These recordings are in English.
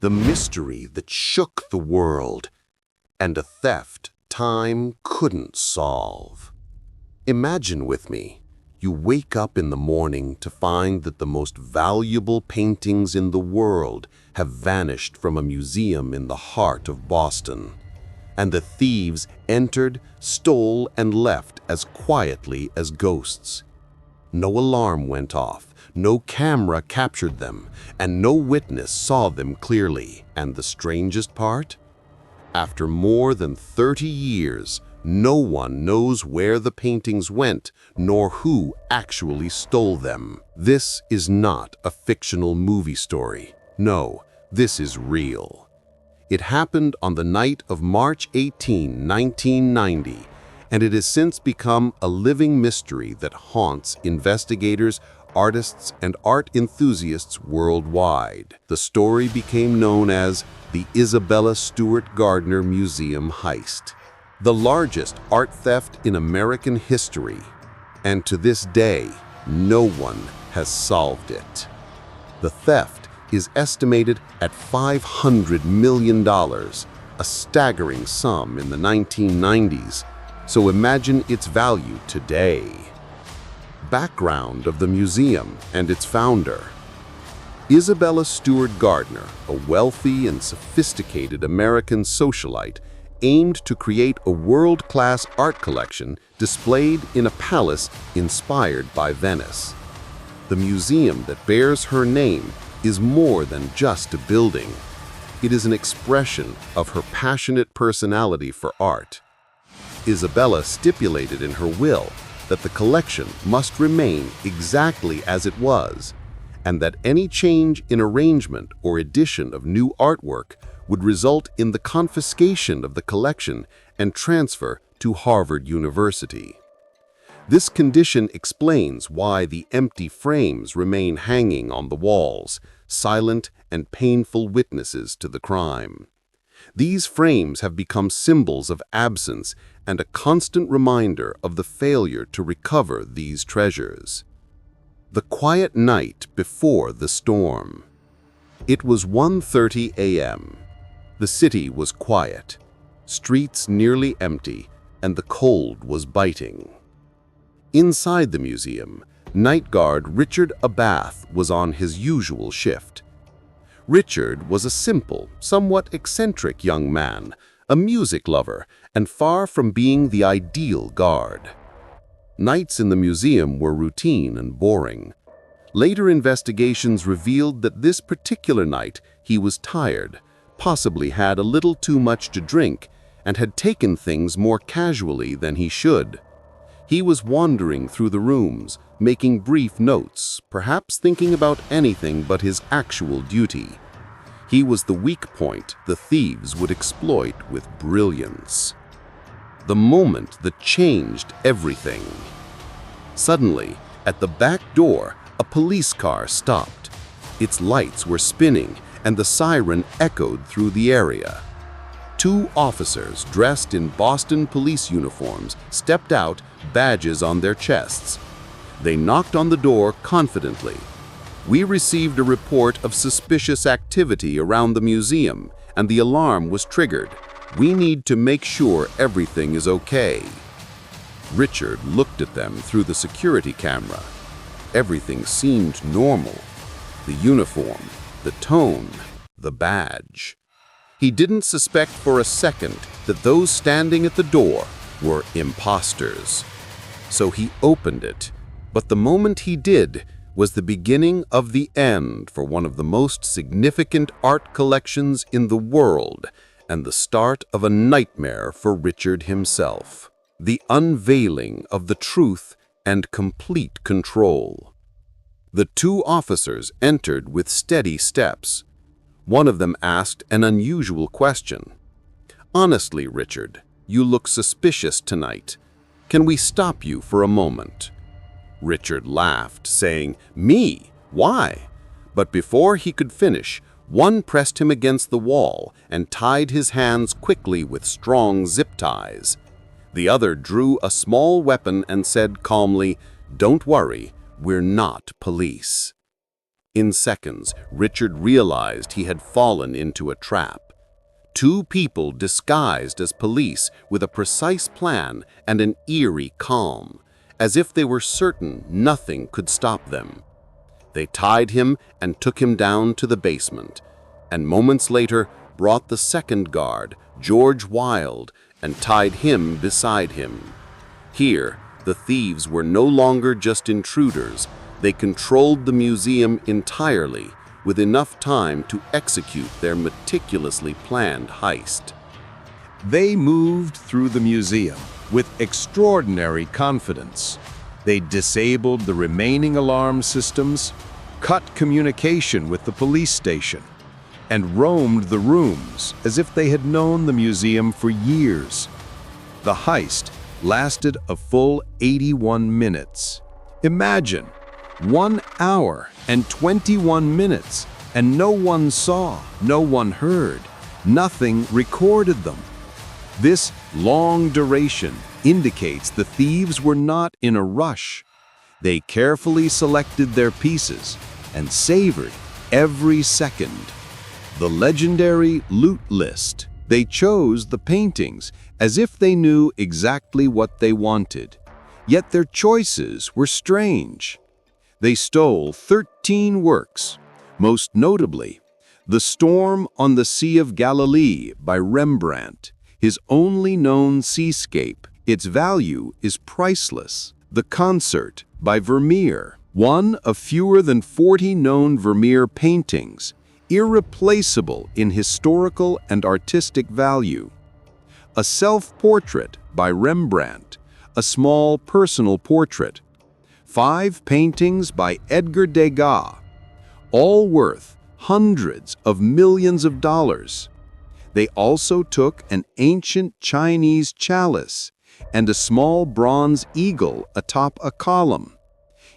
the mystery that shook the world, and a theft time couldn't solve. Imagine with me, you wake up in the morning to find that the most valuable paintings in the world have vanished from a museum in the heart of Boston, and the thieves entered, stole, and left as quietly as ghosts. No alarm went off, no camera captured them, and no witness saw them clearly. And the strangest part? After more than 30 years, no one knows where the paintings went, nor who actually stole them. This is not a fictional movie story. No, this is real. It happened on the night of March 18, 1990, and it has since become a living mystery that haunts investigators, artists, and art enthusiasts worldwide. The story became known as the Isabella Stewart Gardner Museum heist, the largest art theft in American history, and to this day, no one has solved it. The theft is estimated at $500 million, a staggering sum in the 1990s, so imagine its value today. Background of the museum and its founder. Isabella Stewart Gardner, a wealthy and sophisticated American socialite, aimed to create a world-class art collection displayed in a palace inspired by Venice. The museum that bears her name is more than just a building. It is an expression of her passionate personality for art. Isabella stipulated in her will that the collection must remain exactly as it was, and that any change in arrangement or addition of new artwork would result in the confiscation of the collection and transfer to Harvard University. This condition explains why the empty frames remain hanging on the walls, silent and painful witnesses to the crime. These frames have become symbols of absence and a constant reminder of the failure to recover these treasures. The quiet night before the storm. It was 1:30 a.m. The city was quiet, streets nearly empty, and the cold was biting. Inside the museum, night guard Richard Abath was on his usual shift. Richard was a simple, somewhat eccentric young man, a music lover, and far from being the ideal guard. Nights in the museum were routine and boring. Later investigations revealed that this particular night he was tired, possibly had a little too much to drink, and had taken things more casually than he should. He was wandering through the rooms, making brief notes, perhaps thinking about anything but his actual duty. He was the weak point the thieves would exploit with brilliance. The moment that changed everything. Suddenly, at the back door, a police car stopped. Its lights were spinning, and the siren echoed through the area. Two officers dressed in Boston police uniforms stepped out, badges on their chests. They knocked on the door confidently. "We received a report of suspicious activity around the museum, and the alarm was triggered. We need to make sure everything is okay." Richard looked at them through the security camera. Everything seemed normal. The uniform, the tone, the badge. He didn't suspect for a second that those standing at the door were imposters. So he opened it, but the moment he did was the beginning of the end for one of the most significant art collections in the world, and the start of a nightmare for Richard himself. The unveiling of the truth and complete control. The two officers entered with steady steps. One of them asked an unusual question. "Honestly, Richard, you look suspicious tonight. Can we stop you for a moment?" Richard laughed, saying, "Me? Why?" But before he could finish, one pressed him against the wall and tied his hands quickly with strong zip ties. The other drew a small weapon and said calmly, "Don't worry, we're not police." In seconds, Richard realized he had fallen into a trap. Two people disguised as police with a precise plan and an eerie calm, as if they were certain nothing could stop them. They tied him and took him down to the basement, and moments later brought the second guard, George Wilde, and tied him beside him. Here, the thieves were no longer just intruders. They controlled the museum entirely, with enough time to execute their meticulously planned heist. They moved through the museum with extraordinary confidence. They disabled the remaining alarm systems, cut communication with the police station, and roamed the rooms as if they had known the museum for years. The heist lasted a full 81 minutes. Imagine, 1 hour and 21 minutes, and no one saw, no one heard, nothing recorded them. This long duration indicates the thieves were not in a rush. They carefully selected their pieces and savored every second. The legendary loot list. They chose the paintings as if they knew exactly what they wanted. Yet their choices were strange. They stole 13 works, most notably, The Storm on the Sea of Galilee by Rembrandt, his only known seascape. Its value is priceless. The Concert by Vermeer, one of fewer than 40 known Vermeer paintings, irreplaceable in historical and artistic value. A Self-Portrait by Rembrandt, a small personal portrait. 5 paintings by Edgar Degas, all worth hundreds of millions of dollars. They also took an ancient Chinese chalice and a small bronze eagle atop a column.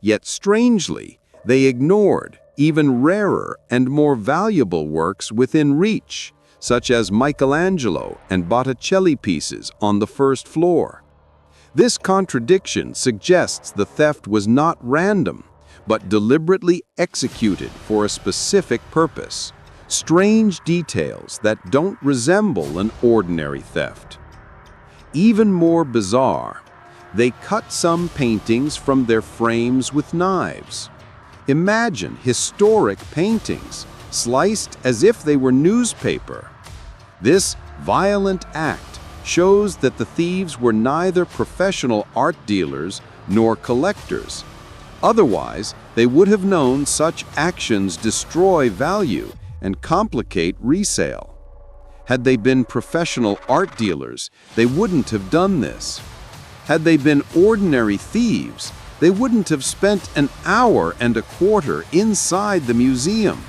Yet strangely, they ignored even rarer and more valuable works within reach, such as Michelangelo and Botticelli pieces on the first floor. This contradiction suggests the theft was not random, but deliberately executed for a specific purpose. Strange details that don't resemble an ordinary theft. Even more bizarre, they cut some paintings from their frames with knives. Imagine historic paintings sliced as if they were newspaper. This violent act shows that the thieves were neither professional art dealers nor collectors. Otherwise, they would have known such actions destroy value and complicate resale. Had they been professional art dealers, they wouldn't have done this. Had they been ordinary thieves, they wouldn't have spent an hour and a quarter inside the museum.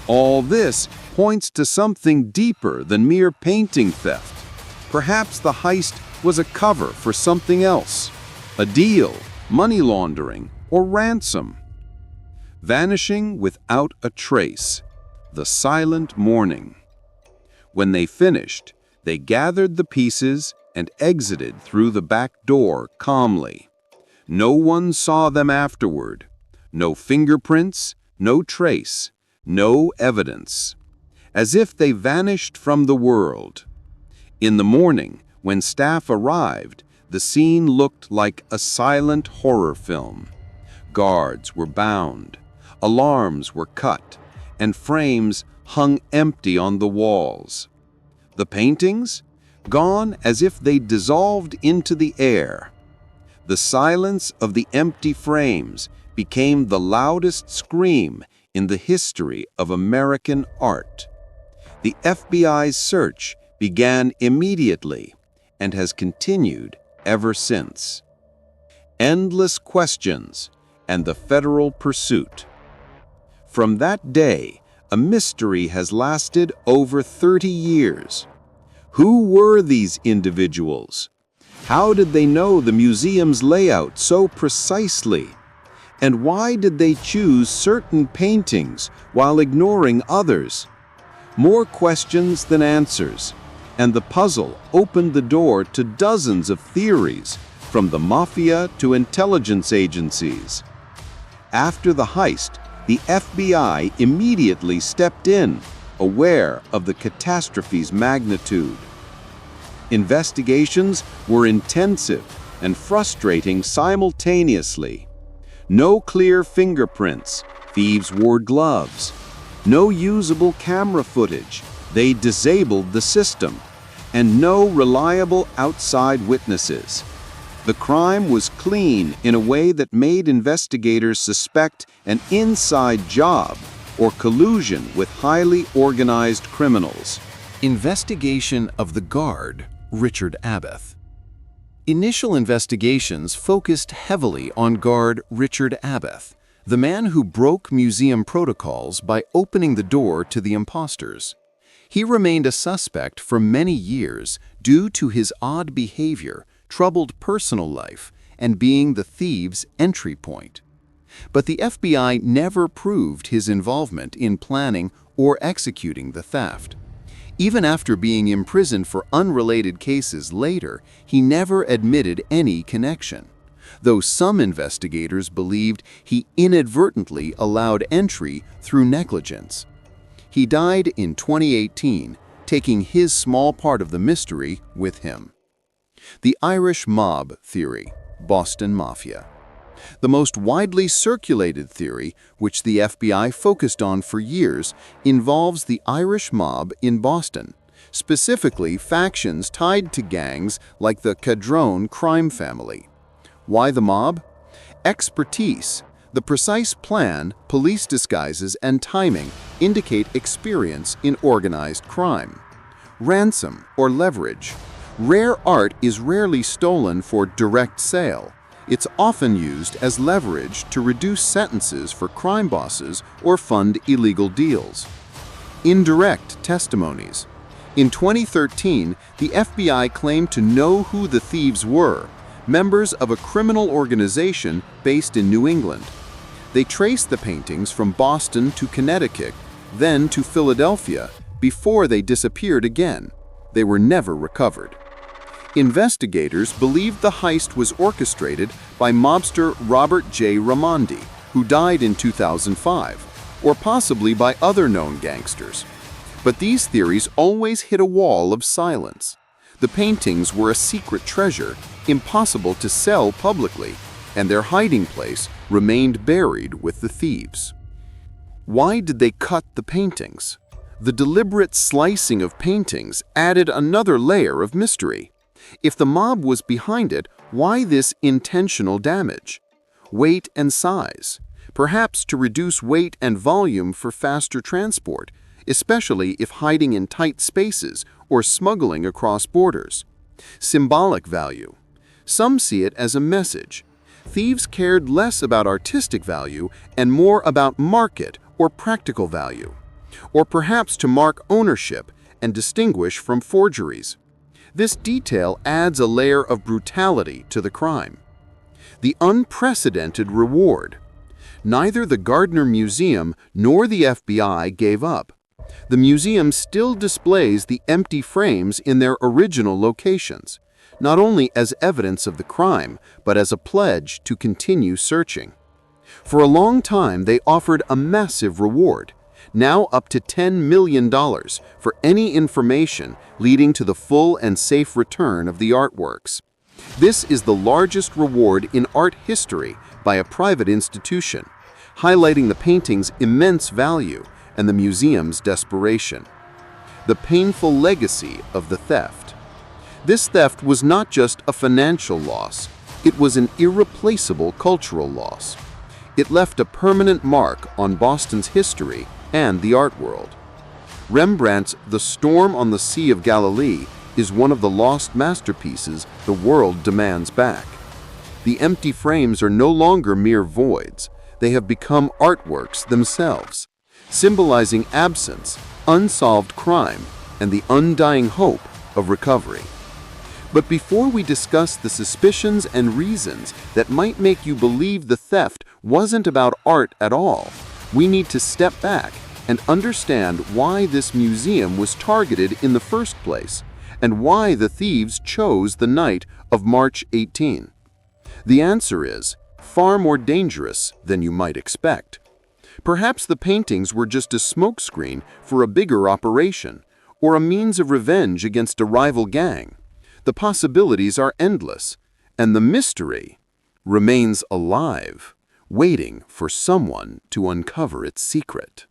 All this points to something deeper than mere painting theft. Perhaps the heist was a cover for something else, a deal, money laundering, or ransom. Vanishing without a trace, the silent morning. When they finished, they gathered the pieces and exited through the back door calmly. No one saw them afterward. No fingerprints, no trace, no evidence. As if they vanished from the world. In the morning, when staff arrived, the scene looked like a silent horror film. Guards were bound, alarms were cut, and frames hung empty on the walls. The paintings? Gone as if they dissolved into the air. The silence of the empty frames became the loudest scream in the history of American art. The FBI's search began immediately and has continued ever since. Endless questions and the federal pursuit. From that day, a mystery has lasted over 30 years. Who were these individuals? How did they know the museum's layout so precisely? And why did they choose certain paintings while ignoring others? More questions than answers, and the puzzle opened the door to dozens of theories, from the mafia to intelligence agencies. After the heist, The FBI immediately stepped in, aware of the catastrophe's magnitude. Investigations were intensive and frustrating simultaneously. No clear fingerprints, thieves wore gloves. No usable camera footage, they disabled the system. And no reliable outside witnesses. The crime was clean in a way that made investigators suspect an inside job or collusion with highly organized criminals. Investigation of the guard, Richard Abbott. Initial investigations focused heavily on guard Richard Abbott, the man who broke museum protocols by opening the door to the imposters. He remained a suspect for many years due to his odd behavior, troubled personal life, and being the thieves' entry point. But the FBI never proved his involvement in planning or executing the theft. Even after being imprisoned for unrelated cases later, he never admitted any connection, though some investigators believed he inadvertently allowed entry through negligence. He died in 2018, taking his small part of the mystery with him. The Irish Mob Theory, Boston Mafia. The most widely circulated theory, which the FBI focused on for years, involves the Irish mob in Boston, specifically factions tied to gangs like the Cadrone crime family. Why the mob? Expertise. The precise plan, police disguises, and timing indicate experience in organized crime. Ransom or leverage. Rare art is rarely stolen for direct sale. It's often used as leverage to reduce sentences for crime bosses or fund illegal deals. Indirect testimonies. In 2013, the FBI claimed to know who the thieves were, members of a criminal organization based in New England. They traced the paintings from Boston to Connecticut, then to Philadelphia, before they disappeared again. They were never recovered. Investigators believed the heist was orchestrated by mobster Robert J. Raimondi, who died in 2005, or possibly by other known gangsters. But these theories always hit a wall of silence. The paintings were a secret treasure, impossible to sell publicly, and their hiding place remained buried with the thieves. Why did they cut the paintings? The deliberate slicing of paintings added another layer of mystery. If the mob was behind it, why this intentional damage? Weight and size. Perhaps to reduce weight and volume for faster transport, especially if hiding in tight spaces or smuggling across borders. Symbolic value. Some see it as a message. Thieves cared less about artistic value and more about market or practical value, or perhaps to mark ownership and distinguish from forgeries. This detail adds a layer of brutality to the crime. The unprecedented reward. Neither the Gardner Museum nor the FBI gave up. The museum still displays the empty frames in their original locations, not only as evidence of the crime, but as a pledge to continue searching. For a long time, they offered a massive reward, now up to $10 million for any information leading to the full and safe return of the artworks. This is the largest reward in art history by a private institution, highlighting the painting's immense value and the museum's desperation. The painful legacy of the theft. This theft was not just a financial loss, it was an irreplaceable cultural loss. It left a permanent mark on Boston's history and the art world. Rembrandt's The Storm on the Sea of Galilee is one of the lost masterpieces the world demands back. The empty frames are no longer mere voids. They have become artworks themselves, symbolizing absence, unsolved crime, and the undying hope of recovery. But before we discuss the suspicions and reasons that might make you believe the theft wasn't about art at all, we need to step back and understand why this museum was targeted in the first place and why the thieves chose the night of March 18. The answer is far more dangerous than you might expect. Perhaps the paintings were just a smokescreen for a bigger operation, or a means of revenge against a rival gang. The possibilities are endless, and the mystery remains alive, waiting for someone to uncover its secret.